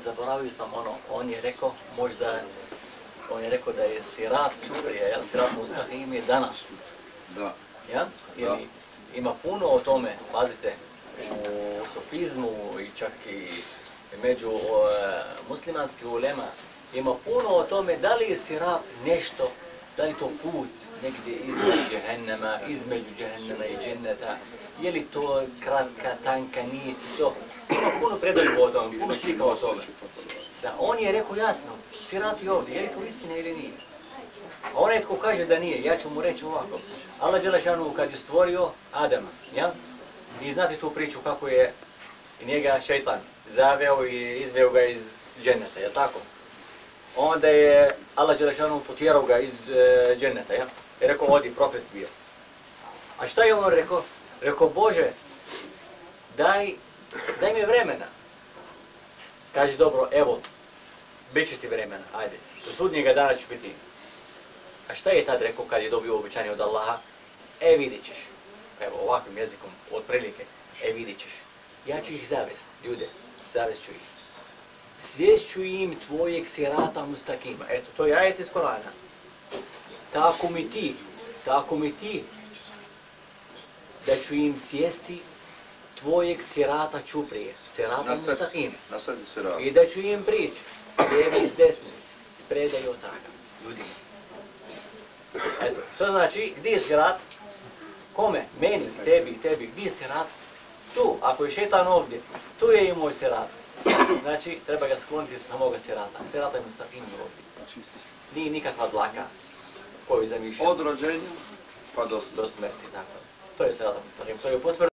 Zaboravio sam ono, on je rekao da je sirat čuprija, jel, sirat mustaqim je danas. Da. Ja? Ili ima puno o tome, pazite, u sufizmu i čak i među muslimanskim ulema, ima puno o tome da li je sirat nešto, da li to put negdje između džehennema i dženneta, je li to kratka, tanka nit, to. Ima puno predajeva o tome, puno slika o tome. Da, on je rekao jasno, sirat je ovdje, je li to istina ili nije? A onaj tko kaže da nije, ja ću mu reći ovako. Allah Đelešanu kad je stvorio Adama, ja? Vi znate tu priču kako je njega šeitan zaveo i izveo ga iz dženneta, je li tako? Onda je Allah Đelešanu potjerao ga iz dženneta, ja? I rekao, odi, proklet bio. A šta je on rekao? Rekao, Bože, daj mi vremena. Kaže, dobro, evo, bit će ti vremena, ajde. Do sudnjega dana ću biti. A šta je tad rekao kad je dobio obećanje od Allaha? Vidit ćeš. Evo, ovakvim jezikom, od prilike. Vidit ćeš. Ja ću ih zavesti, ljude. Zavest ću ih. Svest ću im tvojeg sirata mustaqima. Eto, to je ajet iz Korana. Tako mi ti, da ću im sjesti tvojeg sirata čuprije, sirata mustaqima. I da ću im prići s lijeve i s desne, s preda i od traga. Ljudima. Eto, što znači, gdje je sirat? Kome? Meni, tebi, gdje je sirat? Tu, ako je šetan ovdje, tu je i moj sirat. Znači, treba ga skloniti sa samoga sirata. Sirata je mustaqim ovdje. Nije nikakva dlaka koju zamišljamo. Od rođenja pa do smrti, tako. To je sirat mustaqim. To je potvrđeno.